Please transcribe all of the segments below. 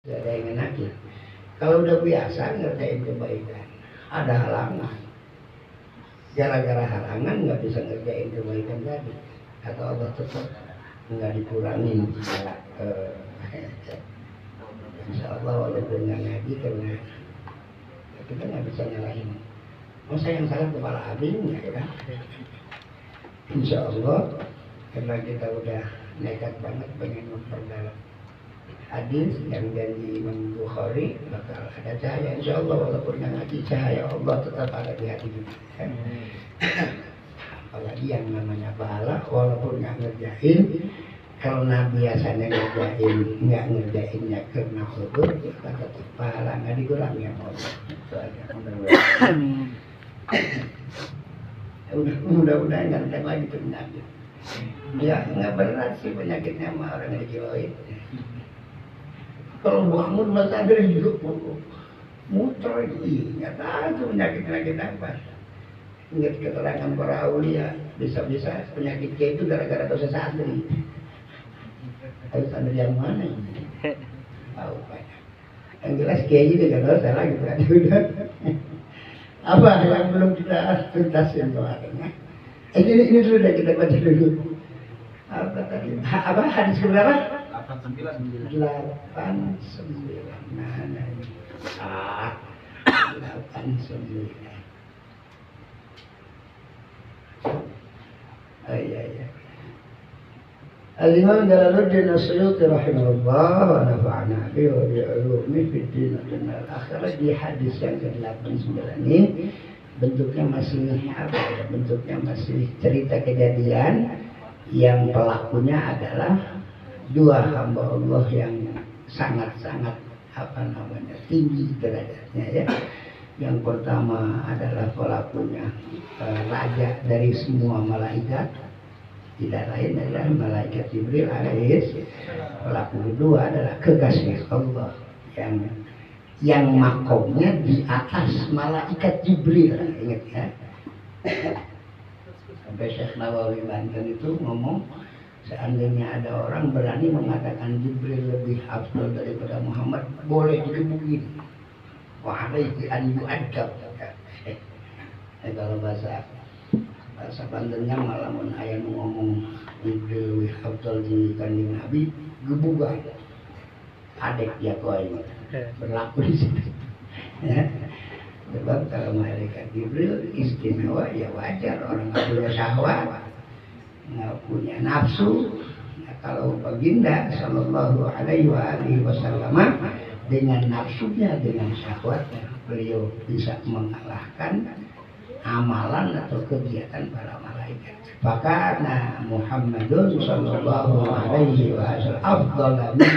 Gak ada yang enakin. Kalau udah biasa ngerjain kebaikan, ada halangan. Gara-gara halangan nggak bisa ngerjain kebaikan tadi, atau Allah tetap nggak dikurangin. Insya Allah walaupun nggak ngaji karena kita nggak bisa nyalahin. Masa yang salah kepala abingnya ya. Insya Allah karena kita udah nekat banget pengen memperdalam hadis yang janji Imam Bukhari bakal ada cahaya insya Allah walaupun nggak ngaji cahaya Allah tetap ada di hati kita. Apalagi yang namanya pahala walaupun nggak ngerjain karena biasanya ngerjain nggak ngerjainnya karena hudur kita tetap pahala nggak dikurangi ya Allah. Itu aja. Mudah-mudahan nggak ada lagi penyakit. Ya nggak berat sih penyakitnya sama orang yang dikiloin. Kalau bangun masa dari juga muter nggak tahu penyakit apa. Ingat keterangan para aulia bisa-bisa penyakitnya itu gara-gara dosa santri. Tapi santri yang mana ini? Tahu banyak. Yang jelas kiai juga dosa lagi berarti udah. Apa yang belum kita tuntasin kemarin? Ini dulu deh kita baca dulu. Apa tadi? Apa hadis berapa? 89. Mana ini? 89. Iya. Al-Imam Jalaluddin As-Suyuti rahimahullah wa nafa'ana bihi wa bi'ulumi fid din wal akhirah di hadis yang ke-89 ini bentuknya masih bentuknya masih cerita kejadian yang pelakunya adalah dua hamba Allah yang sangat-sangat tinggi derajatnya ya. Yang pertama adalah pelakunya raja dari semua malaikat, tidak lain adalah malaikat Jibril alaihi. Pelaku kedua adalah kekasih Allah yang makomnya di atas malaikat Jibril, ingat ya. Sampai Syekh Nawawi Banten itu ngomong seandainya ada orang berani mengatakan Jibril lebih afdal daripada Muhammad, boleh digebukin. Wa alaihi an yu'adzab. Kalau bahasa Bantennya malah mun aya nu ngomong Jibril lebih afdal di kanjeng Nabi, gebugan. Adek dia koin berlaku di situ. Ya. Sebab kalau malaikat Jibril istimewa ya wajar, orang nggak punya syahwat, nggak punya nafsu. Nah, kalau baginda Sallallahu Alaihi Wasallam dengan nafsunya, dengan syahwatnya, beliau bisa mengalahkan amalan atau kegiatan para malaikat. Fakana Muhammadun Sallallahu Alaihi Wasallam afdal min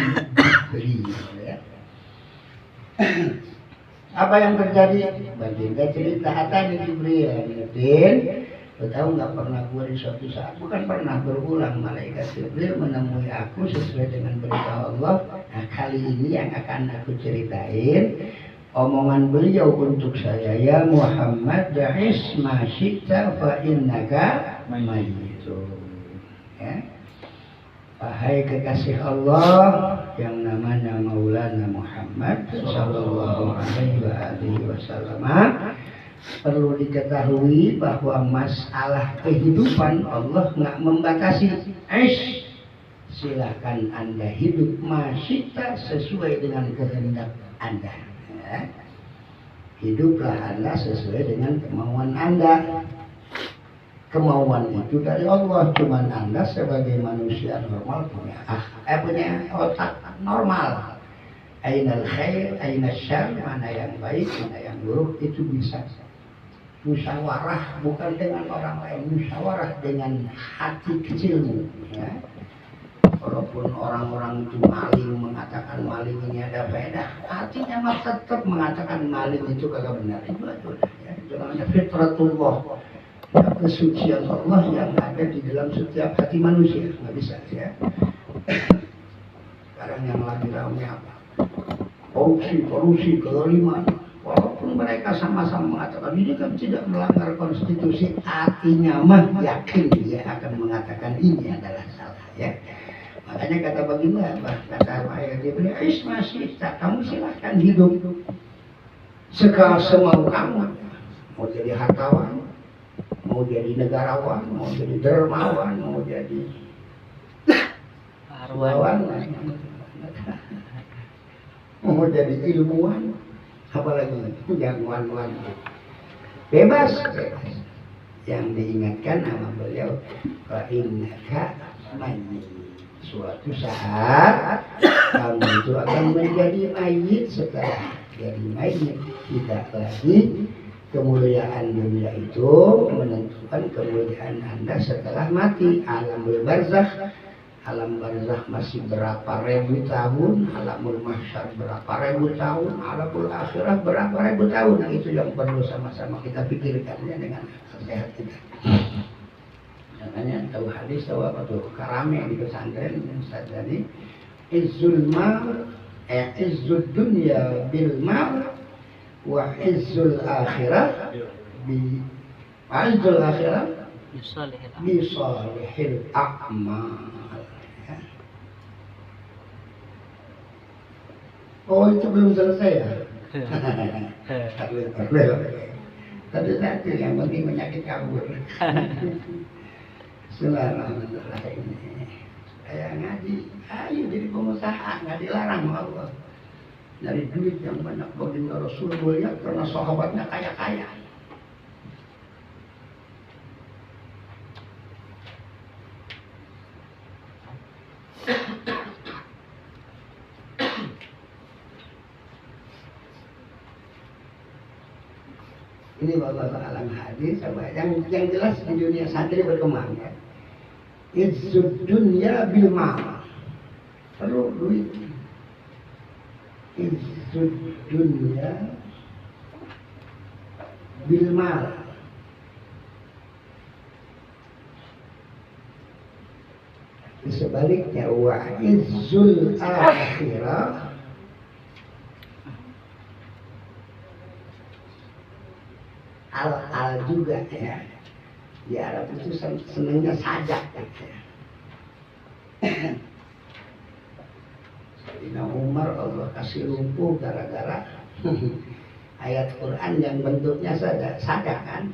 Jibril. Apa yang terjadi? Baginda cerita hatani Jibril Din, tahu nggak pernah gua di suatu saat, bukan pernah, berulang malaikat Jibril menemui aku sesuai dengan berita Allah. Nah kali ini yang akan aku ceritain omongan beliau untuk saya, ya Muhammad da'is ma syi'ta fa innaka mayyitun. Ya. Wahai kekasih Allah yang namanya Maulana Muhammad Sallallahu Alaihi Wasallam, perlu diketahui bahwa masalah kehidupan Allah nggak membatasi. Silakan Anda hidup masyita sesuai dengan kehendak Anda. Ya. Hiduplah Anda sesuai dengan kemauan Anda. Kemauan itu dari Allah, cuman Anda sebagai manusia normal punya otak normal. Ainal khair, ainal syarr, mana yang baik, mana yang buruk, itu bisa musyawarah, bukan dengan orang lain, musyawarah dengan hati kecilmu. Ya. Walaupun orang-orang itu maling, mengatakan maling ini ada faedah, hatinya mah tetap mengatakan maling itu kagak benar. Itu aja ya. Itu namanya fitratullah. Kesucian Allah yang ada di dalam setiap hati manusia, nggak bisa ya. Sekarang yang lagi ramai apa? Korupsi, kezaliman. Walaupun mereka sama-sama mengatakan ini kan tidak melanggar konstitusi, hatinya mah yakin dia akan mengatakan ini adalah salah ya. Makanya kata baginda apa? Kata ayah dia beri masih kamu silahkan hidup semau kamu. Mau jadi hartawan, mau jadi negarawan, mau jadi dermawan, mau jadi harwan, mau jadi ilmuwan, apalagi yang wan-wan. Bebas. Yang diingatkan sama beliau, innaka mayyit. Suatu saat kamu itu akan menjadi mayit. Setelah jadi mayit, tidak lagi kemuliaan dunia itu menentukan kemuliaan Anda setelah mati. Alamul barzakh, alam barzakh masih berapa ribu tahun, alamul mahsyar berapa ribu tahun, alamul akhirah berapa ribu tahun. Nah, itu yang perlu sama-sama kita pikirkan ya, dengan sehat kita. Makanya tahu hadis, tahu apa tuh karame di pesantren Ustaz tadi, izzul mal, izzul dunya bil mal, wa izzul akhirah bi izzul akhirah bi salihil a'mal. Oh, itu belum selesai ya? Tapi satu yang penting penyakit kabur. Bismillahirrahmanirrahim. Saya ngaji, ayo jadi pengusaha, nggak dilarang Allah. Dari duit yang banyak baginda Rasul mulia karena sahabatnya kaya-kaya. Ini bapak alam hadis, yang jelas di dunia santri berkembang ya. Izzud dunya bil mal, perlu duit. Izzud dunya bil mal. Sebaliknya wa izzul akhirah al juga ya. Di Arab itu senangnya sajak gitu. Sayyidina Umar Allah kasih lumpuh gara-gara ayat Quran yang bentuknya sajak kan.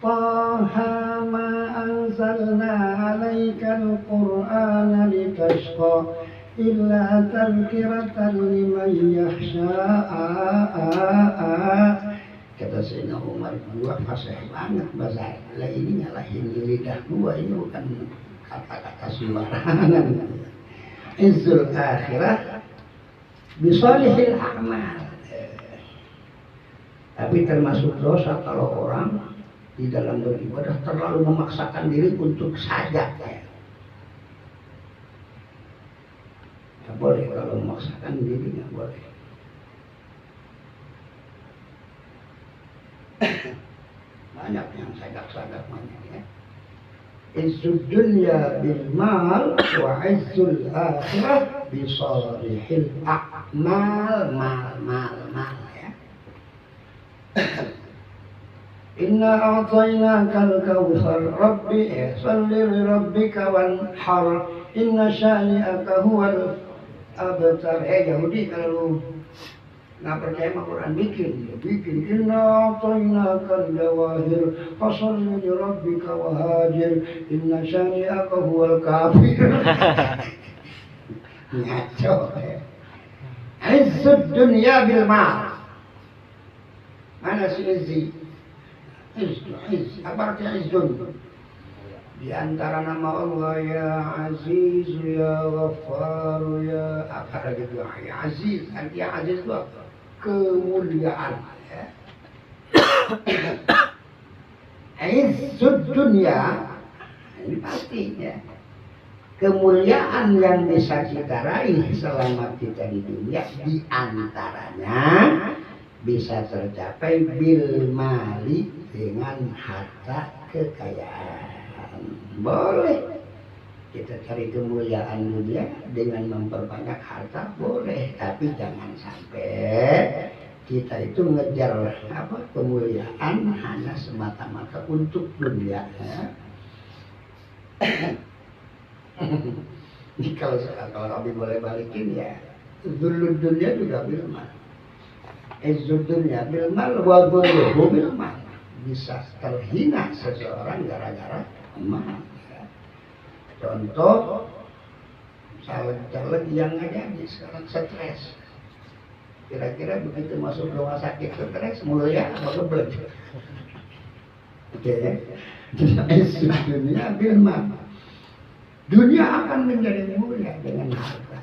Taha ma anzalna 'alaikal Qur'ana litashqa illa tadhkiratan liman yakhsha. Kata Sayyidina Umar, gua fasih banget bahasa lah ini nyalahin lidah gua, ini bukan kata-kata sembarangan. Izzul akhirah bisolihil a'mal. Tapi termasuk dosa kalau orang di dalam beribadah terlalu memaksakan diri untuk sajak ya. Nggak boleh kalau memaksakan diri, nggak boleh. Banyak yang sagak-sagak banyak ya. Izzud dunya bil mal wa izzul akhirah bi salihil a'mal. Mal ya. Inna a'tainakal kautsar rabbi shalli li rabbika wanhar inna syani'aka huwal abtar. Yahudi kalau nggak percaya sama Quran bikin inna a'tainakal jawahir fasholli li rabbika wahajir inna syani'aka huwal kafir. Ngaco ya. Izzud dunya bil mal. Mana si izzi? Izz, apa artinya izzun? Di antara nama Allah ya Aziz, ya Ghaffar, ya apa lagi itu? Ya Aziz, artinya Aziz itu apa? Kemuliaan ya. Izzud dunya, ini pastinya kemuliaan yang bisa kita raih selama kita di dunia, di antaranya bisa tercapai bil mali, dengan harta kekayaan. Boleh kita cari kemuliaan dunia dengan memperbanyak harta, boleh, tapi jangan sampai kita itu ngejar kemuliaan hanya semata-mata untuk dunia ya. Ini kalau Abi boleh balikin ya, zulul dunia juga bilmal. Izzul dunia bilmal wa ghuluhu bilmal. Bisa terhina seseorang gara-gara emas. Contoh, caleg-caleg yang nggak jadi sekarang stres. Kira-kira begitu masuk rumah sakit stres, mulia apa geblek? Oke ya. Izzul dunia bilmal. Dunia akan menjadi mulia dengan harta.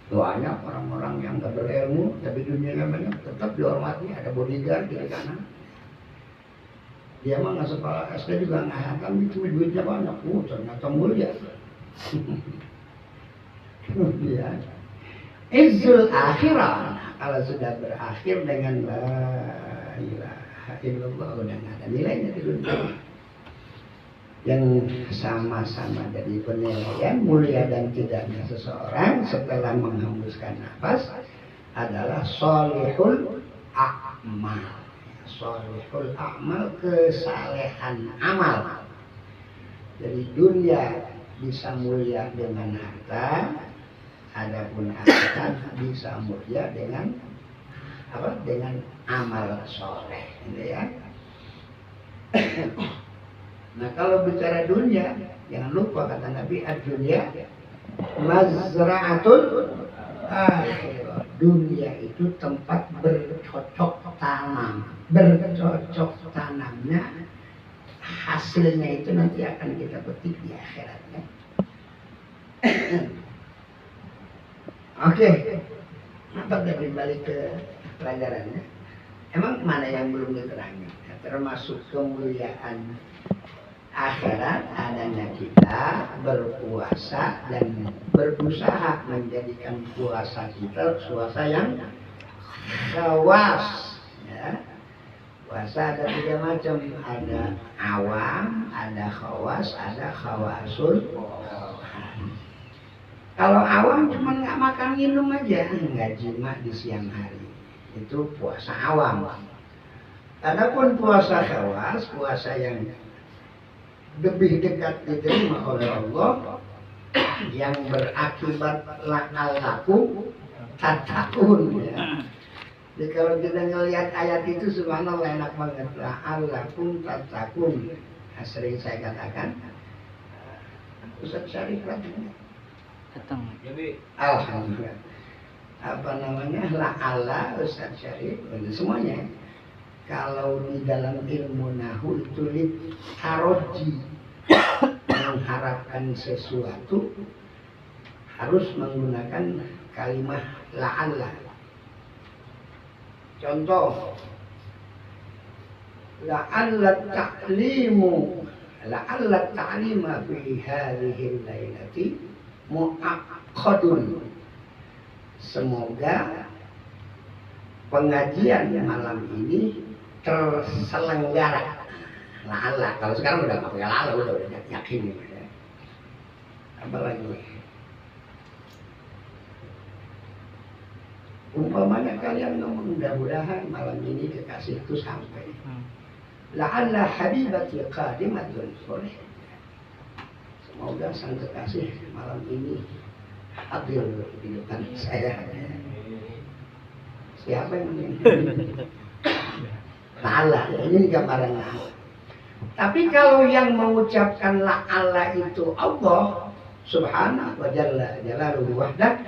Banyak orang-orang yang gak berilmu, tapi dunianya banyak, tetap dihormati, ada bodyguard di kanan. Dia mah nggak sekolah SD juga nggak hatam, itu duitnya banyak, ternyata mulia. Kemudian, izzul akhirah, kalau sudah berakhir dengan la ilaha illallah, udah nggak ada nilainya di dunia. Yang sama-sama jadi penilaian mulia dan tidaknya seseorang setelah menghembuskan nafas adalah sholihul a'mal. Sholihul a'mal, kesalehan amal. Jadi dunia bisa mulia dengan harta, adapun akhirat bisa mulia dengan apa? Dengan amal soleh, gitu ya. Nah kalau bicara dunia, jangan lupa kata Nabi, ad-dunya mazra'atul akhirah. Dunia itu tempat bercocok tanam. Bercocok tanamnya, hasilnya itu nanti akan kita petik di akhiratnya. Oke, apa tadi balik ke pelajarannya? Emang mana yang belum diterangin? Ya, termasuk kemuliaan akhirat adanya kita berpuasa dan berusaha menjadikan puasa kita puasa yang khawas, ya. Puasa ada 3 macam, ada awam, ada khawas, ada khawasul. Kalau awam cuma nggak makan minum aja, nggak jima di siang hari, itu puasa awam. Adapun puasa khawas, puasa yang lebih dekat diterima oleh Allah, yang berakibat la'allakum tattaqun, ya. Jadi kalau kita ngelihat ayat itu subhanallah enak banget, la'allakum tattaqun. Nah, sering saya katakan, Ustaz Syarif lagi datang. Alhamdulillah. Apa namanya? La'alla Ustaz Syarif, semuanya. Kalau di dalam ilmu nahu itu taroji, mengharapkan sesuatu harus menggunakan kalimat la'alla. Contoh, la'alla ta'limu, la'alla ta'lima fi hadhihi lailati mu'aqqadun. Semoga pengajian malam ini terselenggara. La'alla, kalau sekarang udah nggak pakai la'alla, udah yakin ya. Apa lagi? Umpamanya kalian ngomong mudah-mudahan malam ini kekasih itu sampai. La'alla habibati qadimatun soleh. Semoga sang kekasih malam ini hadir di depan saya. Siapa yang ini? La'alla, ini gambaran la'alla. Tapi kalau yang mengucapkan la'alla itu Allah subhanahu wa jalla jalaluhu wahdah,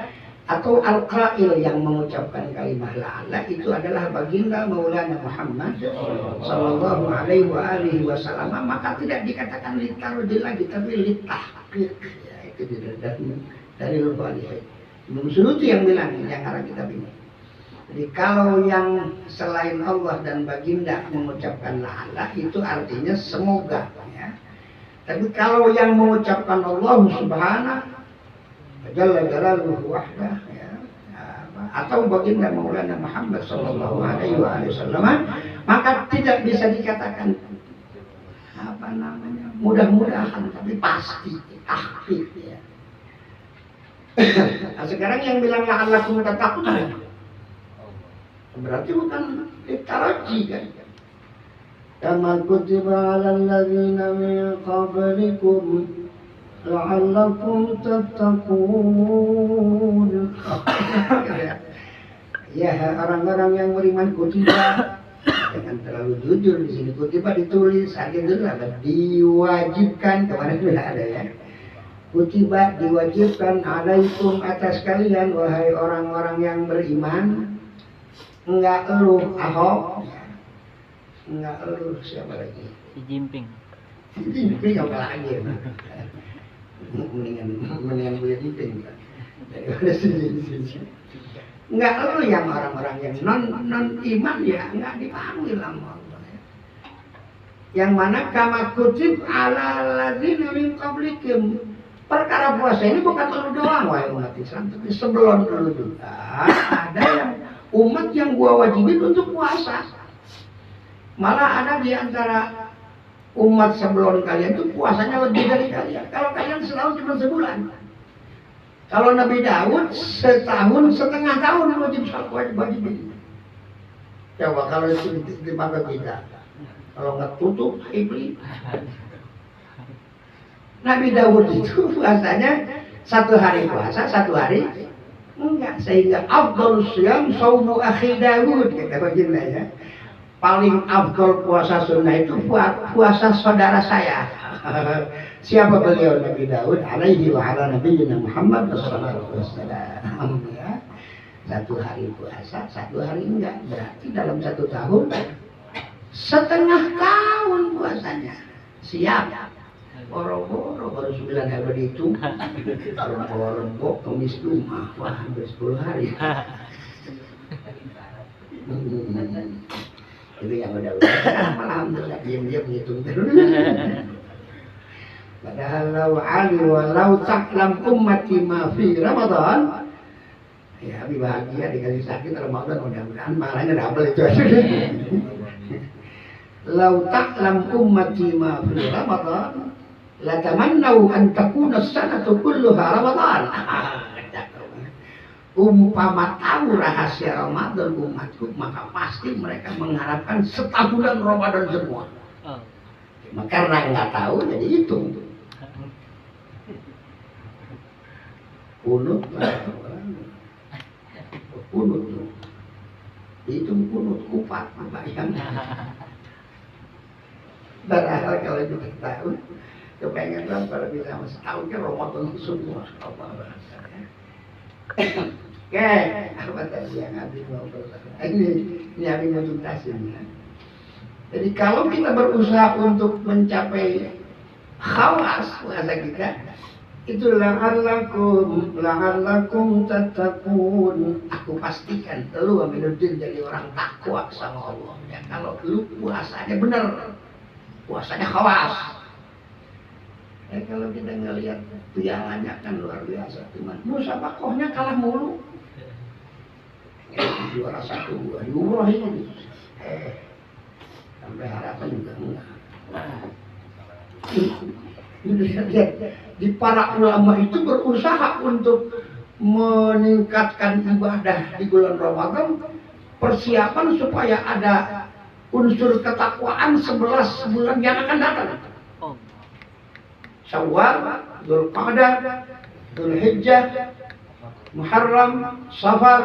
atau al-qail yang mengucapkan kalimat la'alla itu adalah baginda Maulana Muhammad sallallahu alaihi wa alihi wasallam, maka tidak dikatakan litarudil lagi, tapi litahqiq, ya, itu dari Al-Bani. Imam Suyuti yang bilang, yang arah kitab ini. Jadi kalau yang selain Allah dan baginda mengucapkan la'alla itu artinya semoga, ya. Tapi kalau yang mengucapkan Allah subhanahu jalla jalaluhu wahdah, ya, atau baginda Maulana Muhammad sallallahu alaihi wasallam, maka tidak bisa dikatakan apa namanya mudah-mudahan, tapi pasti tahqiq, ya. Nah, sekarang yang bilang la'allakum tattaqun berarti bukan litaraji, kan? Kama kutiba 'alal ladzina min qablikum la'allakum tattaqun. Ya, orang-orang yang beriman kutiba, jangan terlalu jujur di sini. Kutiba ditulis aja dulu, diwajibkan, kemarin sudah ada ya. Kutiba diwajibkan alaikum atas kalian wahai orang-orang yang beriman. Enggak eluh Ahok, enggak eluh siapa lagi? Si Jimping. Si Jimping apa lagi? Mendingan beli Jimping daripada si Jimping. Enggak eluh yang orang-orang yang non iman ya enggak dipanggil sama Allah. Yang mana kama kutib ala ladzina min qablikum. Perkara puasa ini bukan lu doang wahai umat Islam, tapi sebelum lu juga ada yang umat yang gua wajibin untuk puasa. Malah ada di antara umat sebelum kalian itu puasanya lebih dari kalian. Kalau kalian selalu cuma sebulan. Kalau Nabi Daud setahun setengah tahun wajib wajibin. Coba kalau itu di mata kita, kalau nggak tutup iblis. Nabi Daud itu puasanya satu hari puasa, satu hari enggak, sehingga afdal syam saumu akhi Daud kata baginda ya. Paling afdal puasa sunnah itu puasa saudara saya. Siapa beliau? Nabi Daud alaihi wa ala nabiyina Muhammad sallallahu alaihi wasallam ya. Satu hari puasa, satu hari enggak. Berarti dalam satu tahun setengah tahun puasanya. Siap. Boro-boro baru 9 hari itu. Boro-boro kemis Jumat, wah hampir 10 hari. Itu yang udah alhamdulillah diam-diam ngitung terus. Padahal walau taklam ummati ma fi Ramadan. Ya, lebih bahagia dikasih sakit Ramadan, mudah-mudahan malahnya double itu aja. Lau taklam ummati ma fi Ramadan la tamannau an takuna as-sanatu kulluha Ramadan. Umpama tahu rahasia Ramadan umatku, maka pasti mereka mengharapkan setahunan Ramadan semua. Karena nggak tahu, jadi hitung. Kunut, kunut, hitung kunut, kupat, bayang. Padahal kalau itu tahu, kepengen lah kalau bisa setahun ke Ramadan semua. Oke, apa tadi yang Abi mau berkata? Ini Abi mau tuntasin ya. Jadi kalau kita berusaha untuk mencapai khawas puasa kita, itu la'allakum tattaqun. Aku pastikan lu Aminuddin jadi orang takwa sama Allah. Ya, kalau lu puasanya benar, puasanya khawas. Ya, kalau kita ngelihat pialanya kan luar biasa, cuman musabakohnya kalah mulu. Juara 1 di umroh ini. Sampai harapan juga enggak. Lihat, di para ulama itu berusaha untuk meningkatkan ibadah di bulan Ramadan, persiapan supaya ada unsur ketakwaan 11 bulan yang akan datang. Syawal, Dzulqa'dah, Dzulhijjah, Muharram, Safar,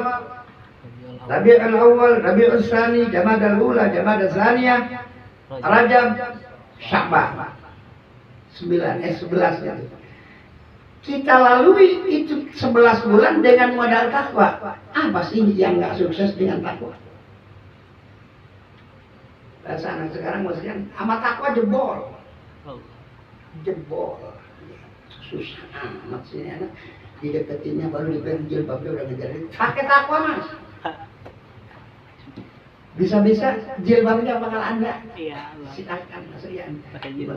Rabiul Awal, Rabiul Tsani, Jamadal Ula, Jamadal Tsaniyah, Rajab, Sya'ban. 11 itu. Kita lalui itu 11 bulan dengan modal takwa. Apa sih yang nggak sukses dengan takwa? Bahasa anak sekarang maksudnya sama takwa jebol. Jebol. Susah amat sih anak. Dideketinnya baru dipegang jilbabnya udah ngejarin. Pakai takwa mas. Bisa-bisa jilbabnya bakal Anda. Iya. Silakan Mas Rian.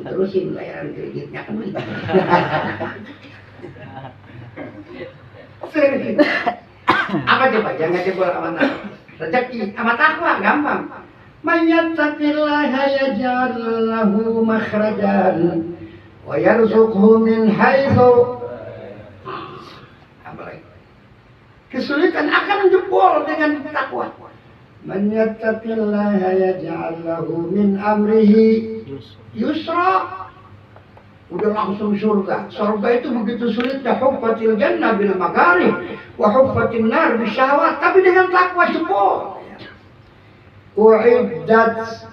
Terusin bayaran kreditnya kan. Serius. Apa coba? Jangan jebol sama takwa. Rezeki sama takwa gampang. Mayyattaqillaha yaj'al lahu makhrajan wa yarzuqhu min haitsu. Apa lagi? Kesulitan akan jebol dengan takwa. Man yattaqillaha yaj'al lahu min amrihi yusra. udah langsung surga. Surga itu begitu sulitnya, huffatil jannah bil makarih wa huffatin nar bisyahwat, tapi dengan takwa jebol. Uiddat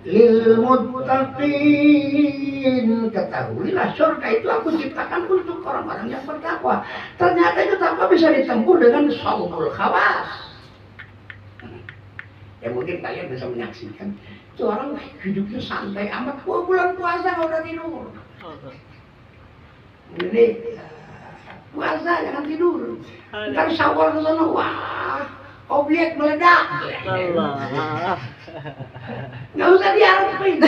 lil muttaqin, ketahuilah surga itu aku ciptakan untuk orang-orang yang bertakwa. Ternyata itu takwa bisa ditempuh dengan shaumul khawas. Ya mungkin kalian bisa menyaksikan itu orang hidupnya santai amat, bulan puasa nggak udah tidur. Jadi puasa jangan tidur. Ntar Syawal ke sana, wah objek meledak. Nggak usah diharapin.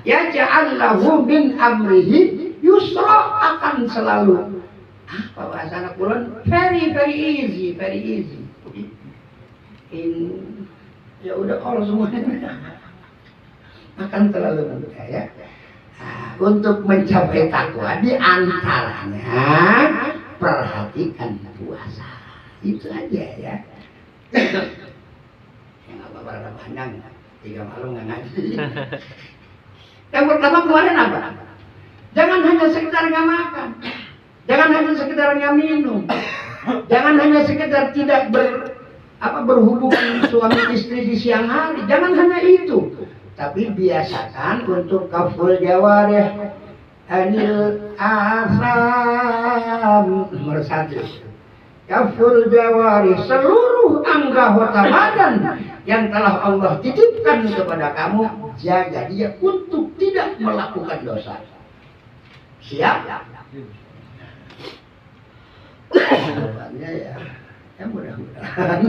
Ya ja'allahu min amrihi yusra, akan selalu bahasa anak bulan very easy. Ya udah all semuanya akan selalu mudah ya. Nah, untuk mencapai takwa di antaranya perhatikan puasa. Itu aja ya. Yang apa-apa panjang 3 malam nggak ngaji. Yang pertama kemarin apa? Jangan hanya sekedar nggak makan, jangan hanya sekedar nggak minum, jangan hanya sekedar tidak berhubungan suami istri di siang hari. Jangan hanya itu, tapi biasakan untuk kaful jawarih anil asam. Nomor 1, kaful jawarih, seluruh anggota badan yang telah Allah titipkan kepada kamu, jaga dia untuk tidak melakukan dosa. Siap? Jawabannya ya mudah-mudahan.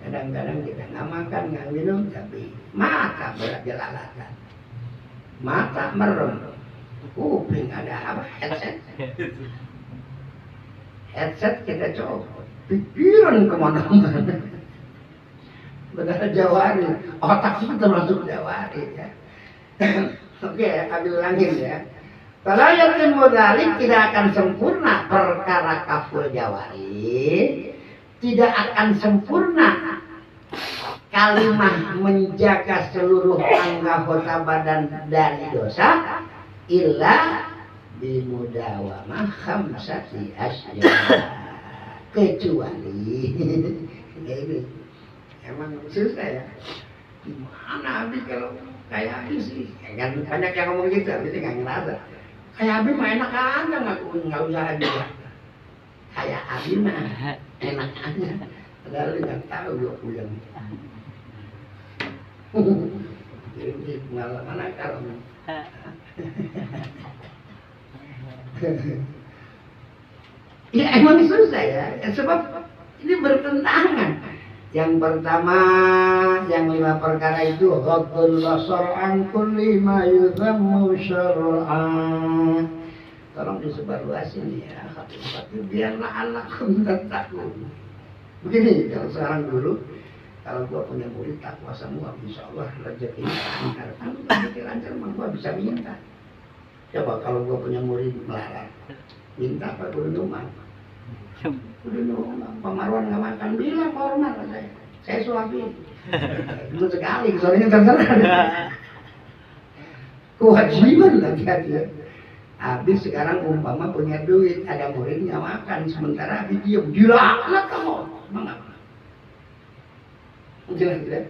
Kadang-kadang kita nggak makan, nggak minum, tapi mata berjelalatan, mata merem, kuping ada apa? Headset kita coba, pikiran kemana-mana. Benar jawari, otak itu termasuk jawari ya. Oke, ambil ulangin ya. Kalau yakin modalik tidak akan sempurna perkara kaful jawari, tidak akan sempurna kalimah menjaga seluruh anggota badan dari dosa illa bimudawamah khamsati asya, kecuali ini emang susah ya. Gimana Abi kalau kayak Abi sih? Kan banyak yang ngomong gitu, Abi nggak ngerasa. Kayak Abi mah enak aja, nggak usah aja. Kayak Abi mah enak aja. Padahal nggak tahu gue pulang. Jadi pengalaman akar. Ya emang susah ya, sebab ini bertentangan. Yang pertama, yang 5 perkara itu ghaddul basar an kulli ma yudhammu syar'an. Tolong disebarluasin ya, hati-hati biarlah anakkum tattaqun. Begini, kalau sekarang dulu, kalau gua punya murid takwa semua, insya Allah rezeki lancar. Kan rezeki lancar, mah gua bisa minta. Coba kalau gua punya murid melarat, minta apa kudu numpang? Kudu numpang. Pemaruan nggak makan, bilang hormat saya suapin. Itu sekali, soalnya terserah. Kewajiban lagi dia. Habis sekarang umpama punya duit, ada murid nggak makan, sementara habis dia dilaknat kamu. Mengapa? Jelas.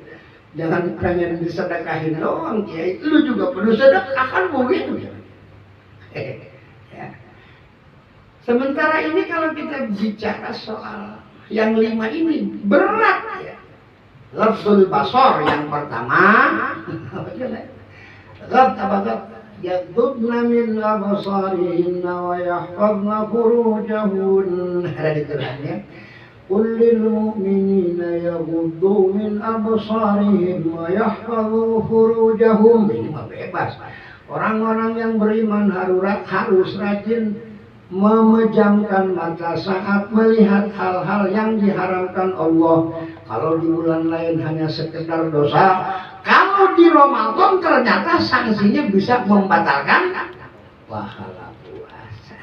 Jangan pengen disedekahin doang, Kiai. Lu juga perlu sedekah, kan begitu ya. Ya. Sementara ini kalau kita bicara soal yang 5 ini berat ya. Ghaddul basar yang pertama, ghad apa ghad? Yaghdudna min absarihinna wa yahfazna furujahun. Ada di Qurannya. Qul lil mu'minina yaghuddu min absarihim wa yahfazu furujahum. Ini mah bebas. Orang-orang yang beriman harus rajin memejamkan mata saat melihat hal-hal yang diharamkan Allah. Kalau di bulan lain hanya sekedar dosa, kalau di Ramadan ternyata sanksinya bisa membatalkan pahala puasa.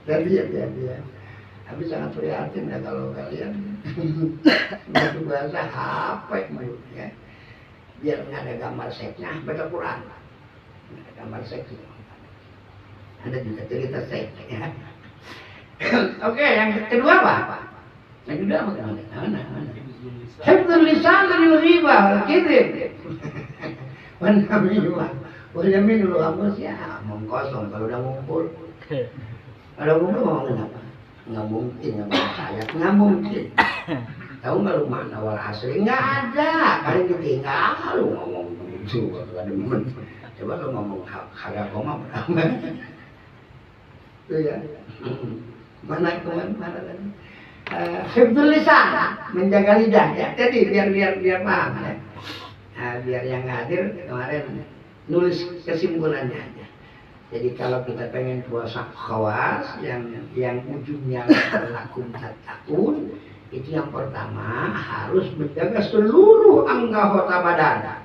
Jadi ya. Tapi sangat prihatin ya kalau kalian baca bahasa apa ya, biar nggak ada gambar seksnya baca Quran. Ada kamar seks. Ada juga cerita seks ya. Oke, yang kedua apa? Yang kedua apa? Mana? Hifdzul lisan anil ghibah wal kadzib. Wan namimah. Wal yamin lu apa sih? Omong kosong kalau udah ngumpul. Kalau ngumpul ngomongin apa? Nggak mungkin ngomong saya, nggak mungkin. Tahu nggak lu mana wal asri? Nggak ada. Kali ditinggal lu ngomong begitu kalau ada momen. Coba lu ngomong harga koma berapa? Itu ya. Mana tadi? Hifdzul lisan, menjaga lidah ya. Jadi biar paham ya. Nah, biar yang hadir kemarin nulis kesimpulannya aja. Jadi kalau kita pengen puasa khawas yang ujungnya lakum tatakun, itu yang pertama harus menjaga seluruh anggota badan.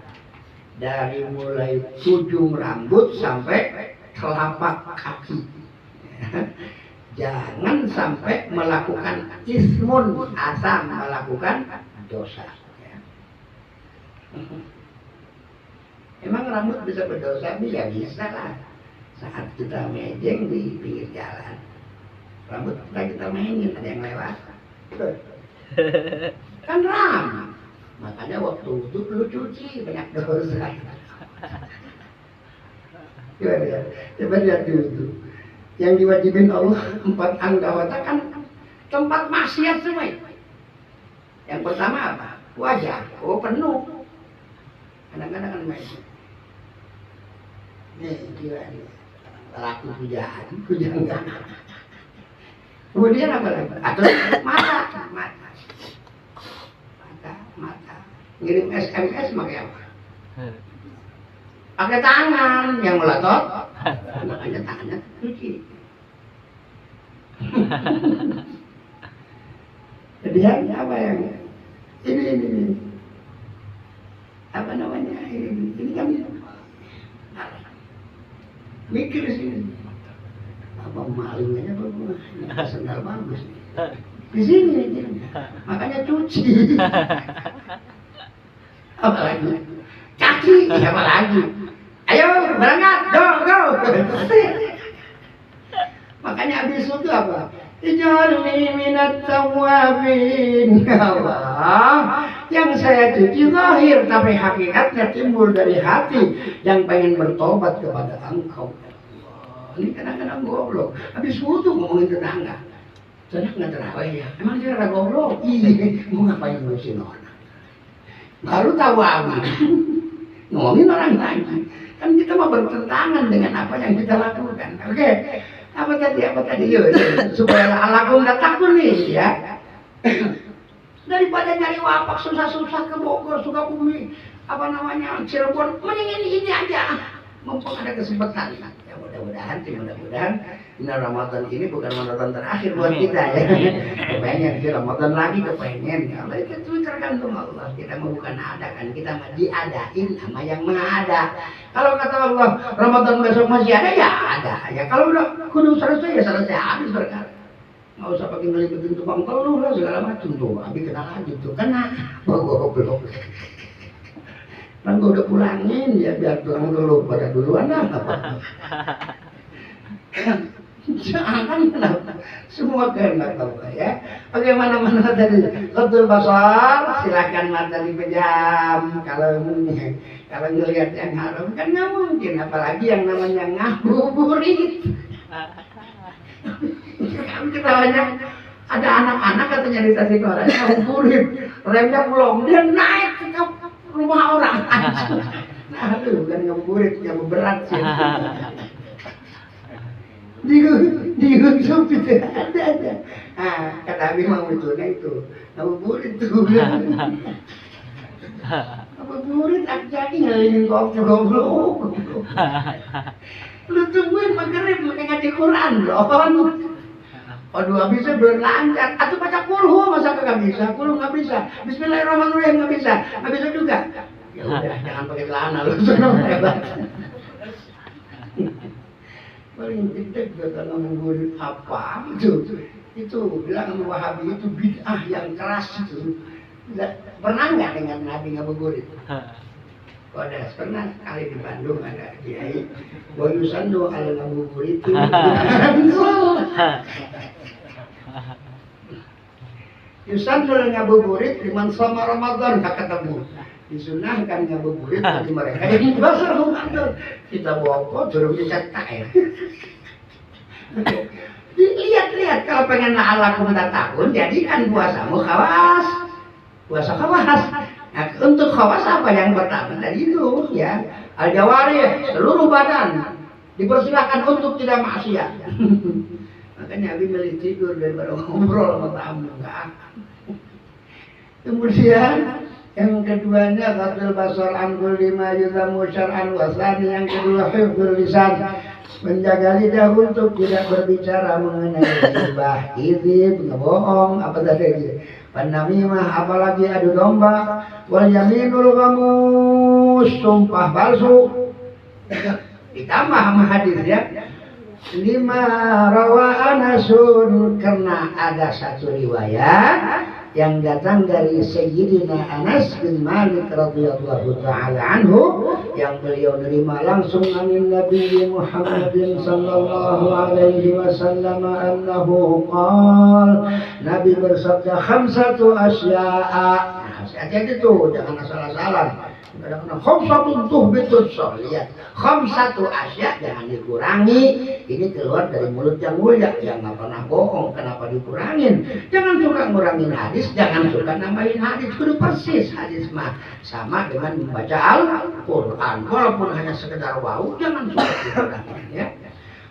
Dari mulai ujung rambut sampai telapak kaki. Jangan sampai melakukan ismun, asal melakukan dosa. Ya. Emang rambut bisa berdosa? Ya bisa lah. Saat kita mejeng di pinggir jalan, rambut kita mainin, ada yang lewat. Kan ramah. Makanya waktu itu lu cuci banyak dosa. Coba lihat dulu. Yang diwajibin Allah 4 anggota kan tempat maksiat semua. Yang pertama apa? Wajah. Oh penuh. Kadang-kadang kan main. Nih dia laku pujaan. Kemudian apa lagi? Atau mata. Ngirim SMS pakai apa? Pakai tangan yang melotot. Makanya tangannya cuci. Jadi apa yang ini apa namanya ini kami mikir sini apa malingnya apa sendal bagus di sini makanya cuci. Apa lagi kaki apa lagi ayo berangkat go makanya habis itu apa ij'alni minat tawwabin. Ya Allah, yang saya cuci zahir tapi hakikatnya timbul dari hati yang pengen bertobat kepada Engkau. Ini kadang-kadang goblok. Habis wudu ngomongin tetangga. Tetangga terawih ya. Emang dia ada goblok? Iya, mau ngapain ngurusin orang? Baru tahu amin. Ngomongin orang lagi. Kan kita mau bertentangan dengan apa yang kita lakukan. Oke. Apa tadi? Yuk, supaya alakum takun nih ya. Daripada nyari wapak susah-susah ke Bogor, Sukabumi, apa namanya Cirebon, mending ini aja. Mumpung ada kesempatan. Ya mudah-mudahan ini Ramadan ini bukan Ramadan terakhir buat kita ya. Kepengen di Ramadan lagi kepengen. Ya Allah itu tergantung Allah. Kita mau bukan ada kan, kita mau diadain sama yang maha ada. Kalau kata Allah Ramadan besok masih ada ya ada. Ya kalau udah kudu selesai ya selesai habis berkara. Nggak usah pakai ngelibetin tukang telur lah segala macam tuh. Habis kena lagi tuh kena. Goblok. Kan gue udah pulangin ya biar tukang telur pada duluan lah. Jangan kenapa semua kehendak Allah ya. Bagaimana tadi betul basar silakan mata dipejam kalau ngelihat yang haram kan nggak mungkin apalagi yang namanya ngabuburit. Kami ketawanya ada anak-anak katanya di Tasikmalaya ngabuburit remnya belum dia naik ke rumah orang. Nah itu bukan ngabuburit yang berat sih. Diusung itu ada. Ah, kata Abi mau itu ngabuburit tuh. Ngabuburit jadi ngeliling goblok. Lu tungguin maghrib ngaji Quran loh. Aduh habisnya belum lancar. Atau baca kulhu masa nggak bisa? Kulhu nggak bisa. Bismillahirrahmanirrahim nggak bisa juga. Ya udah jangan pakai celana lu seneng hebat. Paling gede kalau ngabuburit apa itu bilang sama Wahabi itu bid'ah yang keras itu. Pernah nggak dengan Nabi ngabuburit? Kodas pernah sekali di Bandung ada kiai boyusan doa kalau ngabuburit itu. Yusan kalau ngabuburit liman sama Ramadan gak ketemu. Disunahkan ngabuburit bagi mereka jadi puasa Ramadan. Kita bawa suruh dicetak ya. Lihat-lihat kalau pengen na'alakum tahun jadikan puasamu khawas. Puasa khawas. Nah, untuk khawas apa yang pertama tadi itu ya al-jawarih seluruh badan dipersilakan untuk tidak maksiat. Makanya Abi milih tidur daripada ngobrol sama tamu enggak. Kemudian yang keduanya qatul basar an kulli ma yuzamu syar'an wa tsani yang kedua hifdzul lisan menjaga lidah untuk tidak berbicara mengenai ghibah, kizib, ngebohong, apa tadi? Panamimah apalagi adu domba, wal yaminul ghamus, sumpah palsu. Ditambah sama hadis ya. Lima rawa Anasun karena ada satu riwayat yang datang dari Sayyidina Anas bin Malik radhiyallahu taala anhu yang beliau nerima langsung dari Nabi Muhammad sallallahu alaihi wasallam annahu qala Nabi bersabda khamsatu asya'a. Hati-hati tuh jangan asal-asalan. Kadang-kadang khamsatu tuhbitus shalah. Khamsatu asya jangan dikurangi. Ini keluar dari mulut yang mulia, yang nggak pernah bohong. Kenapa dikurangin? Jangan suka ngurangin hadis, jangan suka nambahin hadis. Kudu persis hadis mah sama dengan membaca Al-Quran. Walaupun hanya sekedar wau, jangan suka dikurangin ya.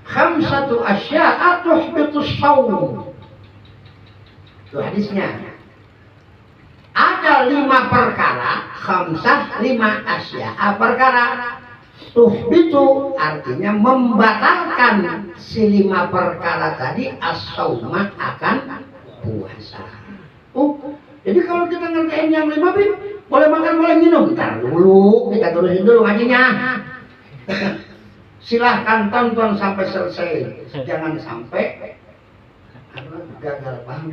Khamsatu asya tuhbitus shaum. Itu hadisnya. Ada 5 perkara, khamsah 5 asya perkara. Tuhbitu artinya membatalkan si 5 perkara tadi as-sauma akan puasa. Jadi kalau kita ngerjain yang 5 boleh makan boleh minum. Ntar dulu kita turusin dulu ngajinya. Silahkan tonton sampai selesai. Jangan sampai gagal paham.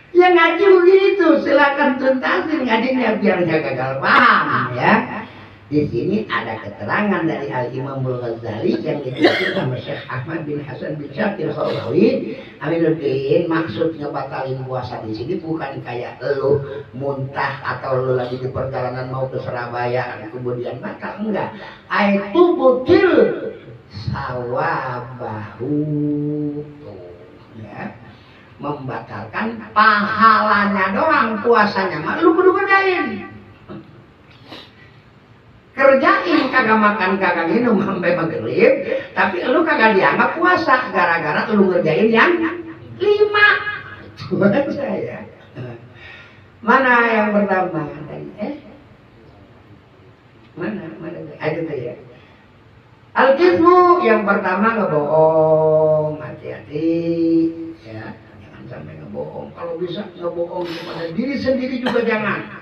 Ya ngaji begitu, silakan tuntasin ngajinya biar nggak gagal paham ya. Di sini ada keterangan dari Al-Imam Al-Ghazali yang dikutip sama Syekh Ahmad bin Hasan bin Syakir Khawawi. Aminuddin maksud ngebatalin puasa di sini bukan kayak lu muntah atau lu lagi di perjalanan mau ke Surabaya kemudian batal, enggak. Itu butil sawabahu ya. Membatalkan pahalanya doang, puasanya mah lu kudu kerjain. Kerjain kagak makan kagak minum sampai maghrib, tapi lu kagak dianggap puasa gara-gara lu ngerjain yang 5. Itu aja ya. Mana yang pertama? Mana ada tuh ya. Al-kizmu yang pertama ngebohong, hati-hati ya. Sampai ngebohong, kalau bisa ngebohong kepada diri sendiri juga jangan,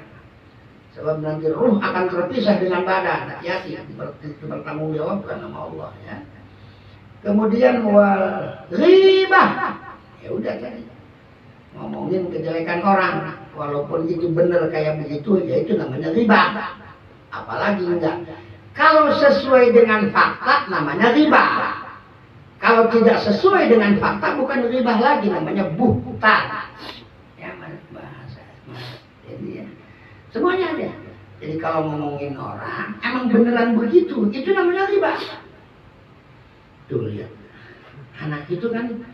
sebab nanti ruh akan terpisah dengan badan. Hati-hati, bertanggung jawab sama Allah ya. Kemudian wal ghibah, ya udah tadi ngomongin kejelekan orang, walaupun itu benar kayak begitu, ya itu namanya ghibah. Apalagi enggak, kalau sesuai dengan fakta namanya ghibah. Kalau tidak sesuai dengan fakta bukan ghibah lagi, namanya buhtan. Ya bahasa. Jadi ya, semuanya ada. Jadi kalau ngomongin orang emang beneran begitu, itu namanya ghibah. Tuh lihat, anak itu kan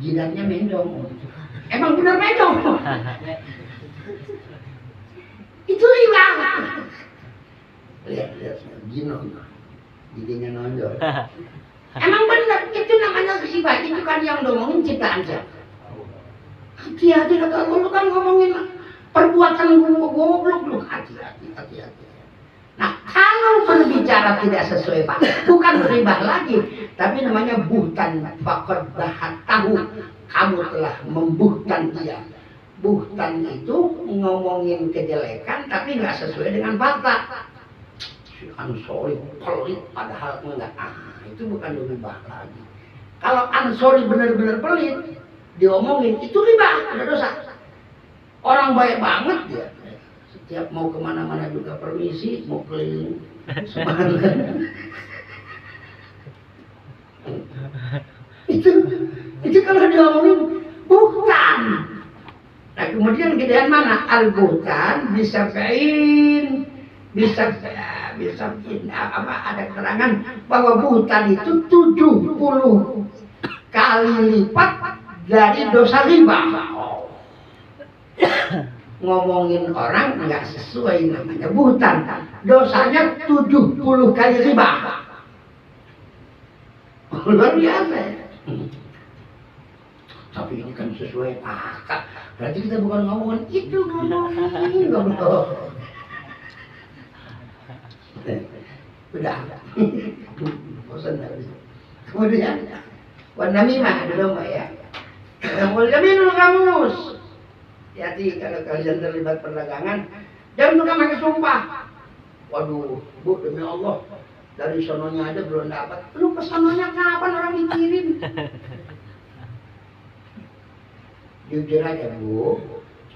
jidatnya mendong. Emang bener mendong. Itu ghibah. Lihat, gino, giginya nonjol. Emang benar, itu namanya ghibah, itu kan yang ngomongin ciptaan siapa? Hati-hati kata lu kan ngomongin perbuatan goblok lu, hati-hati. Nah, kalau berbicara tidak sesuai fakta, bukan ghibah lagi, tapi namanya buhtan, faqad bahatahu, kamu telah membuhtan dia. Buhtan itu ngomongin kejelekan tapi nggak sesuai dengan fakta. Ansori pelit padahal enggak, itu bukan ghibah lagi. Kalau ansori benar-benar pelit diomongin itu ghibah, ada dosa. Orang baik banget dia, Tiap mau kemana-mana juga permisi, mau keliling sembarangan. itu kalau diomongin bukan. Nah kemudian gedean mana? Al-buhtan bisa fa'in, bisa apa, ada keterangan bahwa buhtan itu 70 kali lipat dari dosa riba. Ngomongin orang nggak sesuai namanya buhtan, dosanya 70 kali riba. Luar biasa ya. Tapi ini kan sesuai akal. Berarti kita bukan ngomongin itu, ngomongin goblok. Udah. Bosan tadi. Kemudian wanamimah dulu Mbak ya. Mulyaminul kamus. Hati kalau kalian terlibat perdagangan, jangan suka pakai sumpah. Waduh, Bu demi Allah, dari sononya aja belum dapat. Lu pesannya kapan orang dikirim? Jujur aja Bu,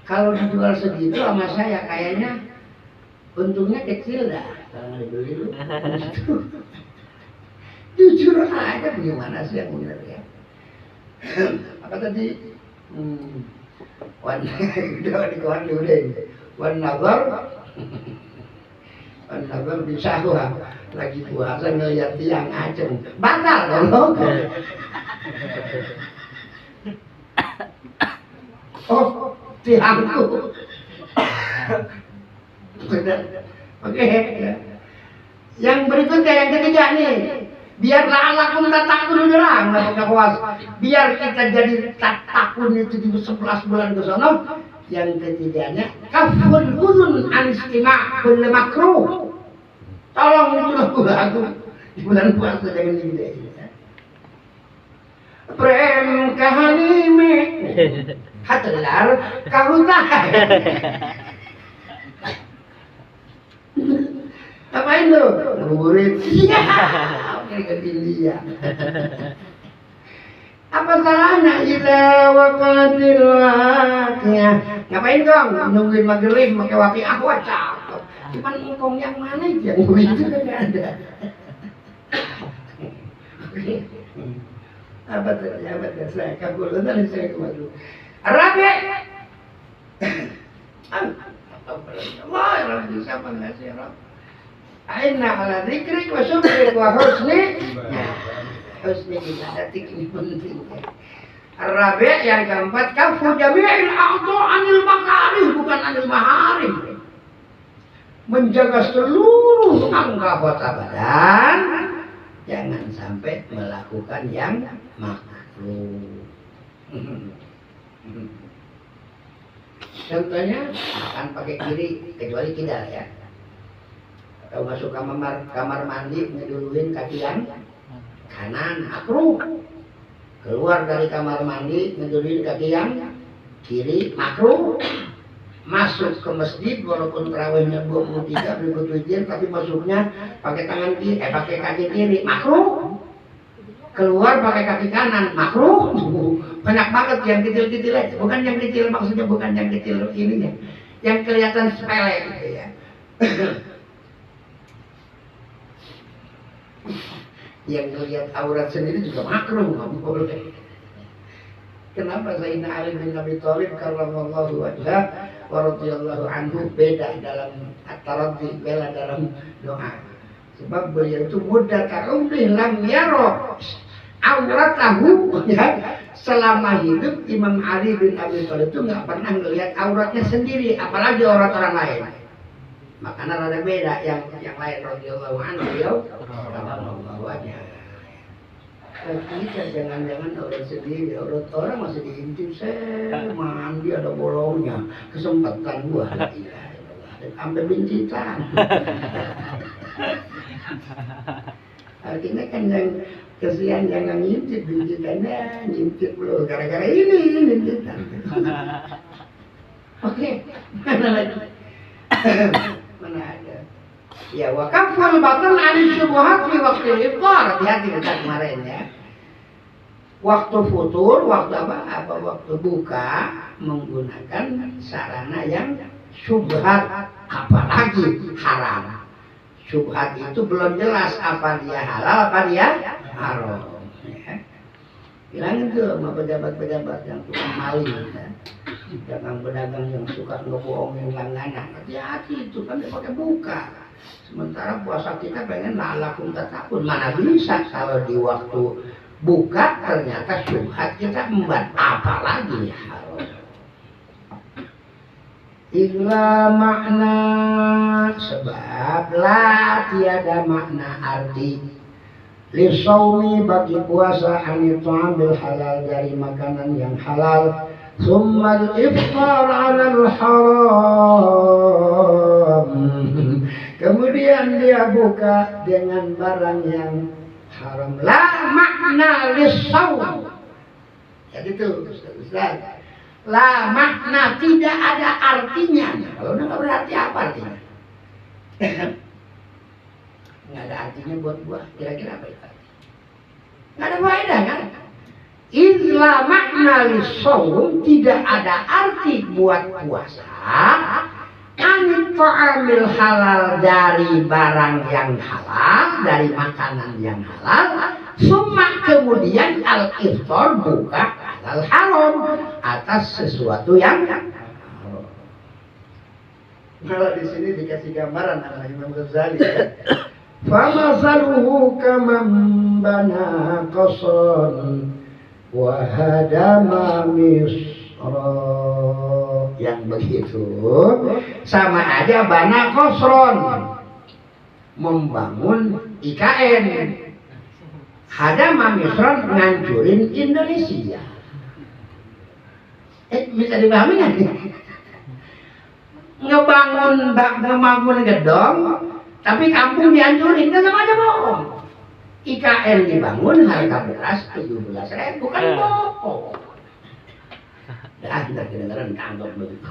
kalau dijual segitu sama saya kayaknya untungnya kecil dah. Kalau dibeli lu, jujur aja bagaimana sih yang benar ya? Apa tadi? Wan nazar bisa gua lagi puasa ngeliat tiang aceng batal dong. Oh tiangku. Oke. Yang berikutnya yang ketiga nih, biar la'alakum tattaqun dulu lah, nggak puas. Biar kita jadi takun itu di 11 bulan ke sana. Yang ketiganya kaful udun an istima' kulli makruh. Tolong itu lagu di bulan puasa jangan digede. Prem kahanime hatelar kahutah. Apain tuh? Ngabuburit. Iya. Oke ke India. Apa salahnya ila waqatil waqiah? Ngapain dong? Nungguin maghrib pakai waqiah cakep. Cuman engkong yang mana itu yang begitu kan enggak ada. Apa tadi? Apa tadi? Saya kabul tadi saya kemana? Rabi. Wah, Rabbi siapa enggak sih, Rabb? Aina ala dzikrik wa syukrik wa husni ibadatik ini penting. Rabi' yang keempat kafu jami'il a'dha' anil makarih bukan anil maharim. Menjaga seluruh anggota badan jangan sampai melakukan yang makruh. Contohnya makan pakai kiri kecuali kidal ya. Kalau masuk kamar mandi ngeduluin kaki yang kanan makruh. Keluar dari kamar mandi ngeduluin kaki yang kiri makruh. Masuk ke masjid walaupun tarawihnya 23 berikut witir tapi masuknya pakai tangan kiri pakai kaki kiri makruh. Keluar pakai kaki kanan makruh. Banyak banget yang kecil-kecil aja. Bukan yang kecil maksudnya bukan yang kecil ininya. Yang kelihatan sepele gitu ya. Yang melihat aurat sendiri juga makruh, nggak boleh. Kenapa Sayyidina Ali bin Abi Thalib karramallahu wajhah wa radhiyallahu anhu beda dalam at-taraddi, beda dalam doa. Sebab beliau itu mudah ta'umrih lam yaro auratahu ya. Selama hidup Imam Ali bin Abi Thalib itu nggak pernah melihat auratnya sendiri, apalagi aurat orang lain. Makanya ada beda yang lain radhiyallahu anhu beliau karramallahu wajhah. Kita jangan-jangan aurat sendiri, aurat orang masih diintip saya mandi ada bolongnya, kesempatan gua lagi sampai bincitan. Artinya kan yang kesian jangan ngintip bincitannya, ngintip lo gara-gara ini bincitan. Oke, mana lagi? Mana ada? Ya wakaful batan an syubhat fi waqtil iftar. Hati-hati kita kemarin ya. Waktu futur, waktu apa waktu buka menggunakan sarana yang syubhat apalagi haram. Syubhat itu belum jelas apa dia halal apa dia haram. Ya. Bilangin tuh sama pejabat-pejabat yang suka maling, ya. Pedagang-pedagang yang suka ngebohongin langganan. Hati-hati itu kan dia pakai buka. Sementara puasa kita pengen lalakum tatakun. Mana bisa kalau di waktu buka ternyata syubhat kita membuat apa lagi haram. Illa makna sebab la tiada makna arti lisaumi bagi puasa anit'amil halal dari makanan yang halal summal iftar 'alal haram kemudian dia buka dengan barang yang haram la makna lisaum jadi itu Ustaz la makna tidak ada artinya. Kalau nggak berarti apa artinya? Nggak ada artinya buat gua. Kira-kira apa itu? Nggak ada faedah kan? Illa makna lisawm tidak ada arti buat puasa. Anit ta'amil halal dari barang yang halal, dari makanan yang halal. Summa kemudian al-iftar buka al-haram atas sesuatu yang haram. Kalau di sini dikasih gambaran sama Imam Ghazali ya. Famasaluhu kaman bana qasran wa hadama misra. Yang begitu sama aja bana qasron membangun IKN. Hadama misron ngancurin Indonesia. Bisa dipahami nggak? Ngebangun gedong, tapi kampung dihancurin, kan sama aja bohong. IKN dibangun, harga beras 17.000, kan bohong. Dah, kita kedengeran tangkap begitu.